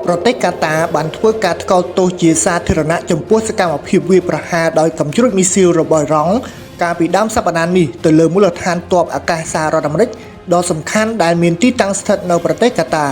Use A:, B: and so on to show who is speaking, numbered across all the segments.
A: ប្រទេសកាតាបានធ្វើការថ្កោលទោសជាសាធារណៈចំពោះសកម្មភាពវាយប្រហារដោយកំជ្រួចមីស៊ីលរបស់អ៊ីរ៉ង់កាលពីដើមសប្តាហ៍នេះទៅលើមូលដ្ឋានទ័ពអាកាសសហរដ្ឋអាមេរិកដ៏សំខាន់ដែលមានទីតាំងស្ថិតនៅប្រទេសកាតា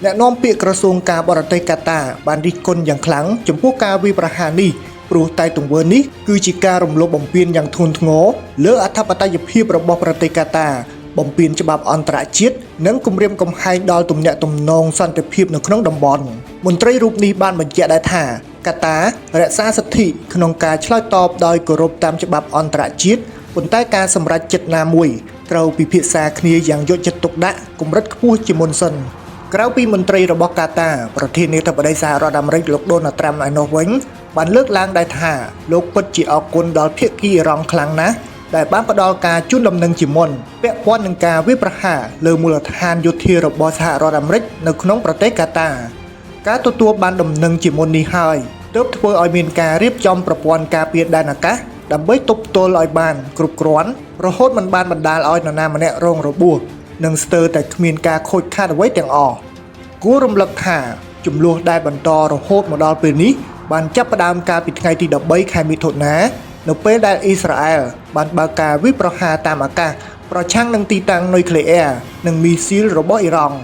A: អ្នកនាំពាក្យក្រសួងការបរទេសកាតាបានរិះគន់យ៉ាងខ្លាំងចំពោះការវាយប្រហារនេះព្រោះតែទង្វើនេះគឺជាការរំលោភបំពានយ៉ាងធ្ងន់ធ្ងរលើអធិបតេយ្យភាពរបស់ប្រទេសកាតាបំពានច្បាប់អន្តរជាតិនិងគំរាមកំហែងដល់ទំនាក់ទំនងសន្តិភាពនៅក្នុងតំបន់មន្ត្រីរូបនេះបានបញ្ជាក់ដែរថាកាតារក្សាសិទ្ធិក្នុងការឆ្លើយតបដោយគោរពតាមច្បាប់អន្តរជាតិប៉ុន្តែការសម្រេចចិត្តណាមួយត្រូវពិភាក្សាគ្នាយ៉ាងយកចិត្តទុកដាក់កម្រិតខ្ពស់ជាមុនសិនក្រៅពីមន្ត្រីរបស់កាតាប្រធានាធិបតីសហរដ្ឋអាមេរិកលោកដូណាល់ត្រាំឯនោះវិញបានលើកឡើងដែរថាលោកពិតជាអរគុណដល់ភាគីអ៊ីរ៉ង់ខ្លាំងណាស់ដែលបានផ្ដល់ការជូនដំណឹងជាមុនពាក់ព័ន្ធនឹងការវាយប្រហារលើមូលដ្ឋានយោធារបស់សហរដ្ឋអាមេរិកនៅក្នុងប្រទេសកាតាការទទួលបានដំណឹងជាមុននេះហើយទើបធ្វើឲ្យមានការរៀបចំប្រព័ន្ធការពារដែនអាកាសដើម្បីទប់ទល់ឲ្យបានគ្រប់គ្រាន់រហូតមិនបានបណ្ដាលឲ្យនរណាម្នាក់រងរបួសនិងស្ទើរតែគ្មានការខូចខាតអ្វីទាំងអស់គួររំលឹកថាចំនួនដែលបន្តរហូតមកដល់ពេលនេះបានចាប់ផ្ដើមកាលពីថ្ងៃទី13ខែមិថុនានៅពេលដែលអ៊ីស្រាអែលបានបើកការវាយប្រហារតាមអាកាសប្រឆាំងនឹងទីតាំងនុយក្លេអ៊ែរនិងមីស៊ីលរបស់អ៊ីរ៉ង់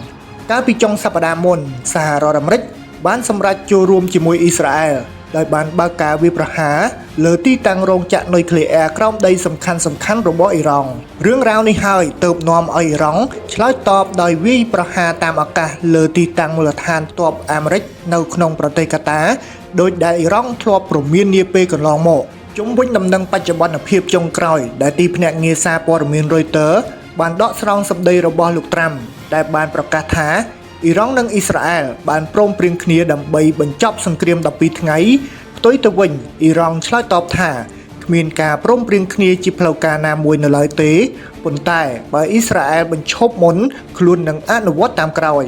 A: កាលពីចុងសប្តាហ៍មុនសហរដ្ឋអាមេរិកបានសម្រេចចូលរួមជាមួយអ៊ីស្រាអែលដោយបានបើកការវាយប្រហារលើទីតាំងរោងចក្រនុយក្លេអ៊ែរក្រោមដីសំខាន់ៗរបស់អ៊ីរ៉ង់រឿងរ៉ាវនេះហើយទើបនាំឲ្យអ៊ីរ៉ង់ឆ្លើយតបដោយវាយប្រហារតាមអាកាសលើទីតាំងមូលដ្ឋានទ័ពអាមេរិកនៅក្នុងប្រទេសកាតាដោយដែលអ៊ីរ៉ង់ធ្លាប់ព្រមាននាពេលកន្លងមកជុំវិញដំណឹងបច្ចុប្បន្នភាពចុងក្រោយដែលទីភ្នាក់ងារសារព័ត៌មាន Reuters បានដកស្រង់សម្ដីរបស់លោកត្រាំដែលបានប្រកាសថាអ៊ីរ៉ង់និងអ៊ីស្រាអែលបានព្រមព្រៀងគ្នាដើម្បីបញ្ចប់សង្គ្រាម12ថ្ងៃផ្ទុយទៅវិញអ៊ីរ៉ង់ឆ្លើយតបថាគ្មានការព្រមព្រៀងគ្នាជាផ្លូវការណាមួយនៅឡើយទេប៉ុន្តែបើអ៊ីស្រាអែលបញ្ឈប់មុនខ្លួននឹងអនុវត្តតាមក្រោយ